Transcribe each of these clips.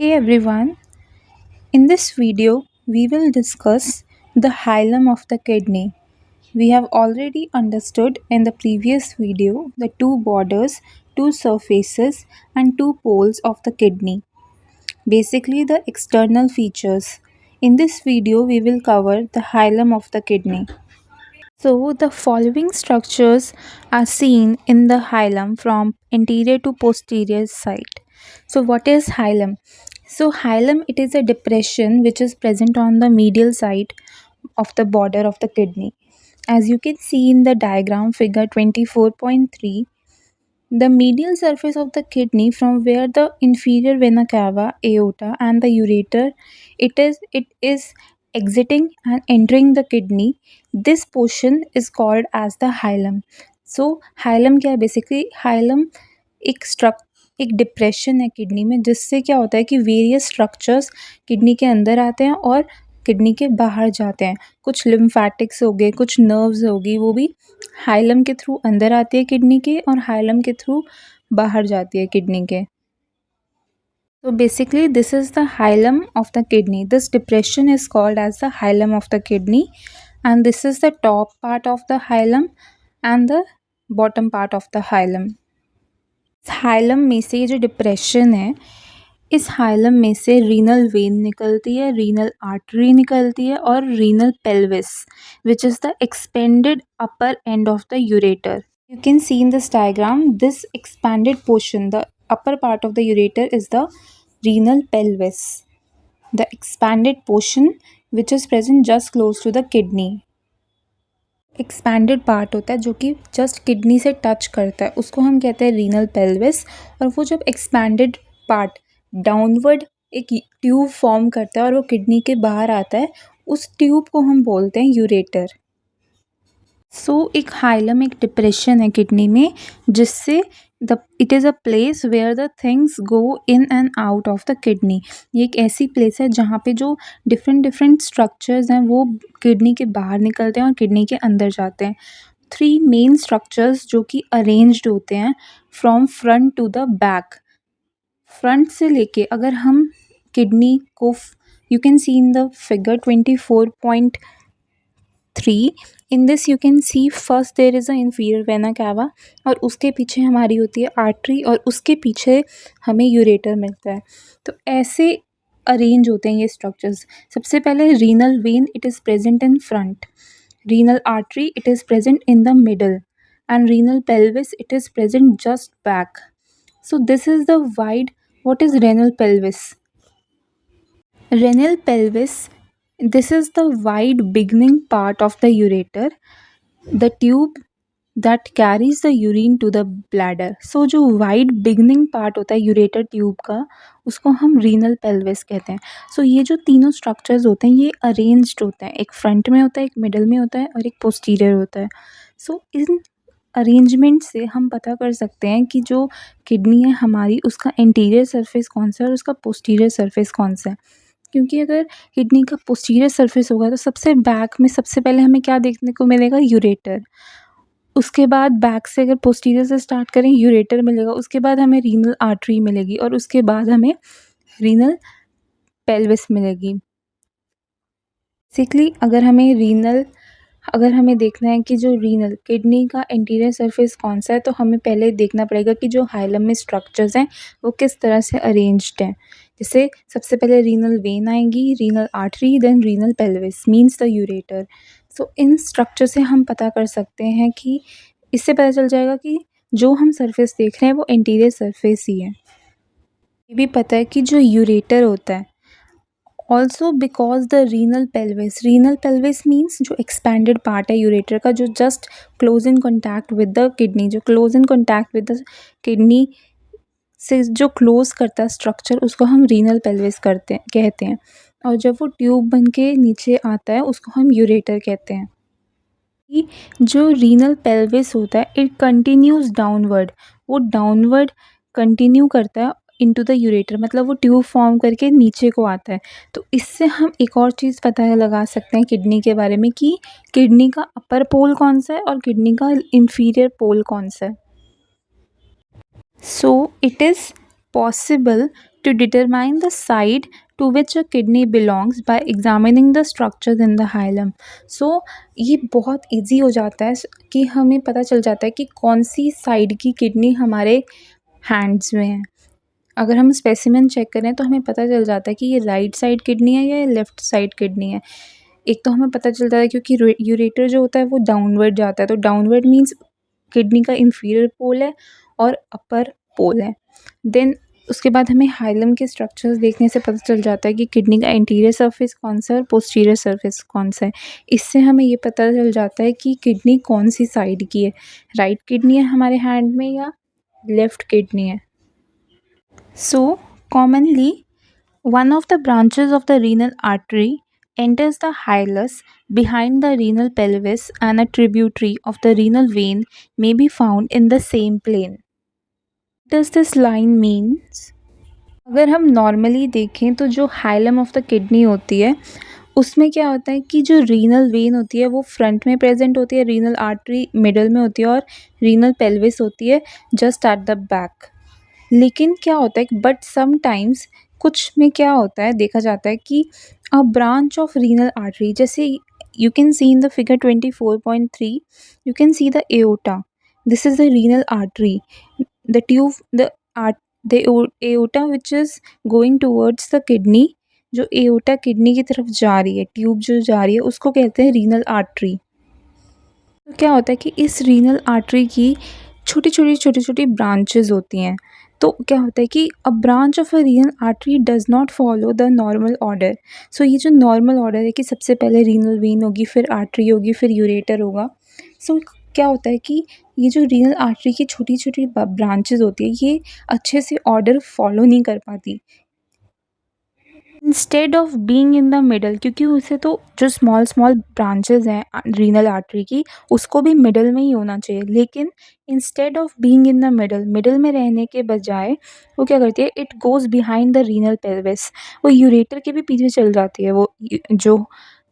Hey everyone, in this video we will discuss the hilum of the kidney. We have already understood in the previous video the two borders, two surfaces and two poles of the kidney. Basically the external features. In this video we will cover the hilum of the kidney. So the following structures are seen in the hilum from anterior to posterior side. So what is hilum? So hilum, it is a depression which is present on the medial side of the border of the kidney. As you can see in the diagram figure 24.3, the medial surface of the kidney from where the inferior vena cava, aorta and the ureter it is exiting and entering the kidney. This portion is called as the hilum. So hilum क्या है? Basically hilum एक depression है kidney में, जिससे क्या होता है कि वेरियस स्ट्रक्चर्स किडनी के अंदर आते हैं और किडनी के बाहर जाते हैं. कुछ लिम्फैटिक्स हो गए, कुछ नर्व्स होगी, वो भी हाइलम के थ्रू अंदर आती है किडनी के और हाइलम के थ्रू बाहर जाती है किडनी के. So basically this is the hilum of the kidney. This depression is called as the hilum of the kidney, and this is the top part of the hilum and the bottom part of the hilum. Hilum में से ये जो depression है, इस hilum में से renal vein निकलती है, रीनल आर्टरी निकलती है और renal pelvis which is the expanded upper end of the ureter. You can see in this diagram this expanded portion, the upper part of the ureter is the renal pelvis, the expanded portion which is present just close to the kidney. Expanded part होता है जो कि just kidney से touch करता है, उसको हम कहते हैं रीनल पेल्विस. और वो जब एक्सपैंडेड पार्ट डाउनवर्ड एक ट्यूब फॉर्म करता है और वो किडनी के बाहर आता है, उस ट्यूब को हम बोलते हैं यूरेटर. सो एक हाइलम एक डिप्रेशन है किडनी में, जिससे it is a place where the things go in and out of the kidney. ये एक ऐसी प्लेस है जहाँ पे जो डिफरेंट स्ट्रक्चर्स हैं वो किडनी के बाहर निकलते हैं और किडनी के अंदर जाते हैं. 3 मेन स्ट्रक्चर्स जो कि अरेंज्ड होते हैं from front to the back. Front से लेके अगर हम किडनी को, you can see in the figure 24.3, in this you can see first there is a inferior vena cava और उसके पीछे हमारी होती है आर्टरी और उसके पीछे हमें यूरेटर मिलता है. तो ऐसे अरेंज होते हैं ये स्ट्रक्चर्स. सबसे पहले renal when, it is present in front. Renal artery, it is present in the middle. And renal pelvis, it is present just back. So this is the wide. What is renal pelvis? Renal pelvis, this is the wide beginning part of the ureter, the tube that carries the urine to the bladder. So जो wide beginning part होता है ureter tube का, उसको हम renal pelvis कहते हैं. So ये जो तीनों structures होते हैं ये arranged होते हैं, एक front में होता है, एक middle में होता है और एक posterior होता है. So इन अरेंजमेंट से हम पता कर सकते हैं कि जो किडनी है हमारी, उसका एंटीरियर सरफेस कौन सा है और उसका पोस्टीरियर सरफेस कौन सा है. क्योंकि अगर किडनी का पोस्टीरियर सरफेस होगा तो सबसे बैक में सबसे पहले हमें क्या देखने को मिलेगा? यूरेटर. उसके बाद बैक से अगर पोस्टीरियर से स्टार्ट करें यूरेटर मिलेगा, उसके बाद हमें रीनल आर्टरी मिलेगी और उसके बाद हमें रीनल पेल्विस मिलेगी. बेसिकली अगर हमें देखना है कि जो रीनल किडनी का एंटीरियर सरफेस कौन सा है, तो हमें पहले देखना पड़ेगा कि जो हाइलम में स्ट्रक्चर्स हैं वो किस तरह से अरेंज्ड हैं. जैसे सबसे पहले रीनल वेन आएंगी, renal artery, then renal pelvis means the ureter. So in structure से हम पता कर सकते हैं कि इससे पता चल जाएगा कि जो हम सरफेस देख रहे हैं वो एंटीरियर सरफेस ही है. ये भी पता है कि जो यूरेटर होता है, also because the renal pelvis means जो एक्सपैंडेड पार्ट है यूरेटर का, जो just close in contact with the kidney, जो close in contact with the kidney से जो क्लोज करता है स्ट्रक्चर, उसको हम रीनल पेल्विस कहते हैं. और जब वो ट्यूब बन के नीचे आता है उसको हम यूरेटर कहते हैं. जो रीनल पेल्विस होता है इट कंटिन्यूज डाउनवर्ड, वो डाउनवर्ड कंटिन्यू करता है इनटू द यूरेटर, मतलब वो ट्यूब फॉर्म करके नीचे को आता है. तो इससे हम एक और चीज़ पता लगा सकते हैं किडनी के बारे में कि किडनी का अपर पोल कौन सा है और किडनी का इंफीरियर पोल कौन सा है. So it is possible to determine the side to which a kidney belongs by examining the structures in the hilum. So ये बहुत इजी हो जाता है कि हमें पता चल जाता है कि कौन सी साइड की किडनी हमारे हैंड्स में है। अगर हम स्पेसिमेन चेक करें तो हमें पता चल जाता है कि ये राइट साइड किडनी है या लेफ़्ट साइड किडनी है। एक तो हमें पता चलता है क्योंकि यूरेटर जो होता है वो डाउनवर्ड जाता है, तो डाउनवर्ड मीन्स किडनी का इंफीरियर पोल है और अपर पोल है। देन उसके बाद हमें हाइलम के स्ट्रक्चर्स देखने से पता चल जाता है कि किडनी का इंटीरियर सरफेस कौन सा है और पोस्टीरियर सरफेस कौन सा है। इससे हमें ये पता चल जाता है कि किडनी कौन सी साइड की है, राइट किडनी है हमारे हैंड में या लेफ़्ट किडनी है। So, commonly, one of the branches of the renal artery enters the hilus behind the renal pelvis, and a tributary of the renal vein may be found in the same plane. What does this line means? अगर हम normally देखें तो जो hilum of the kidney होती है उसमें क्या होता है कि जो रीनल वेन होती है वो फ्रंट में प्रेजेंट होती है, रीनल आर्टरी मिडल में होती है और रीनल पेल्विस होती है जस्ट एट द बैक। लेकिन क्या होता है बट समटाइम्स कुछ में क्या होता है देखा जाता है कि a branch of renal artery, जैसे you can see in the figure 24.3, you can see the aorta, this is the renal artery, the tube the aorta which is going towards the kidney, जो aorta kidney की तरफ जा रही है, tube जो जा रही है उसको कहते हैं रीनल आर्टरी। तो क्या होता है कि इस रीनल आर्टरी की छोटी छोटी ब्रांचेस होती हैं। तो क्या होता है कि a branch of a renal artery does not follow the normal order. So ये जो नॉर्मल ऑर्डर है कि सबसे पहले रीनल वेन होगी, फिर आर्टरी होगी, फिर यूरेटर होगा। सो क्या होता है कि ये जो रीनल आर्टरी की छोटी छोटी ब्रांचेस होती है ये अच्छे से ऑर्डर फॉलो नहीं कर पाती। Instead of being in the middle, क्योंकि उसे तो जो स्मॉल स्मॉल ब्रांचेस हैं रीनल आर्टरी की उसको भी मिडल में ही होना चाहिए, लेकिन instead of being in the middle, middle में रहने के बजाय वो क्या करती है, it goes behind the renal pelvis, वो यूरेटर के भी पीछे चल जाती है। वो जो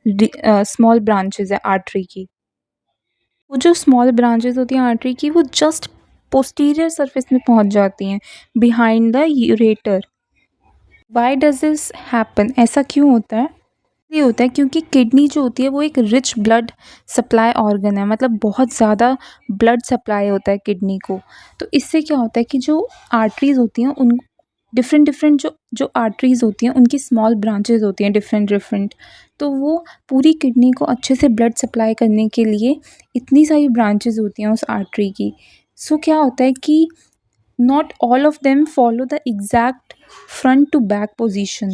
स्मॉल ब्रांचेस है आर्टरी की, वो जो स्मॉल ब्रांचेस होती हैं आर्टरी की वो जस्ट पोस्टीरियर सरफेस में पहुंच जाती हैं behind the ureter. Why does this happen, ऐसा क्यों होता है? ये होता है क्योंकि किडनी जो होती है वो एक रिच ब्लड सप्लाई ऑर्गन है, मतलब बहुत ज़्यादा ब्लड सप्लाई होता है किडनी को। तो इससे क्या होता है कि जो आर्टरीज़ होती हैं उन डिफरेंट जो जो आर्टरीज़ होती हैं उनकी स्मॉल ब्रांचेस होती हैं डिफरेंट, तो वो पूरी किडनी को अच्छे से ब्लड सप्लाई करने के लिए इतनी सारी ब्रांचेस होती हैं उस आर्टरी की। सो क्या होता है कि not all of them follow the exact front to back position.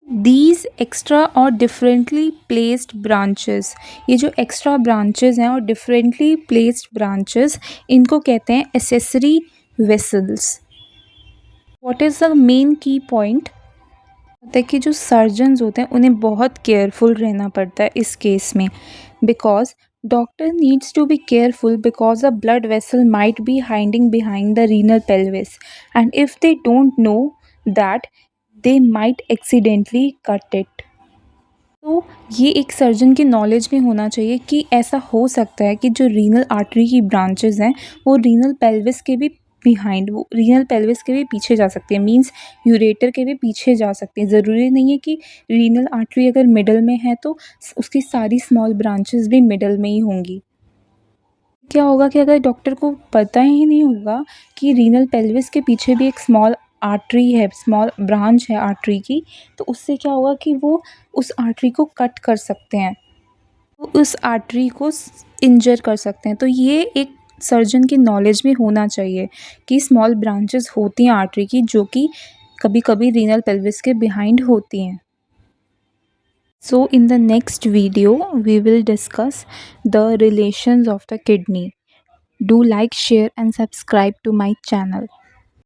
These extra और differently placed branches, ये जो extra branches हैं और differently placed branches इनको कहते हैं accessory vessels. What is the main key point? होता है कि जो सर्जन्स होते हैं उन्हें बहुत केयरफुल रहना पड़ता है इस केस में, because doctor needs to be careful because a blood vessel might be hiding behind the renal pelvis, and if they don't know that they might accidentally cut it. तो ये एक सर्जन की knowledge में होना चाहिए कि ऐसा हो सकता है कि जो रीनल आर्टरी की ब्रांचेस हैं वो रीनल पेल्विस के भी बिहाइंड, वो रीनल पेल्विस के भी पीछे जा सकती है, मींस यूरेटर के भी पीछे जा सकती है। ज़रूरी नहीं है कि रीनल आर्टरी अगर मिडल में है तो उसकी सारी स्मॉल ब्रांचेस भी मिडल में ही होंगी। क्या होगा कि अगर डॉक्टर को पता ही नहीं होगा कि रीनल पेल्विस के पीछे भी एक स्मॉल आर्टरी है, स्मॉल ब्रांच है आर्टरी की, तो उससे क्या होगा कि वो उस आर्टरी को कट कर सकते हैं, वो उस आर्टरी को इंजर कर सकते हैं। तो ये एक सर्जन की नॉलेज में होना चाहिए कि स्मॉल ब्रांचेस होती हैं आर्टरी की जो कि कभी कभी रीनल पेल्विस के बिहाइंड होती हैं। So in the next video we will discuss the relations of the kidney. Do like, share and subscribe to my channel.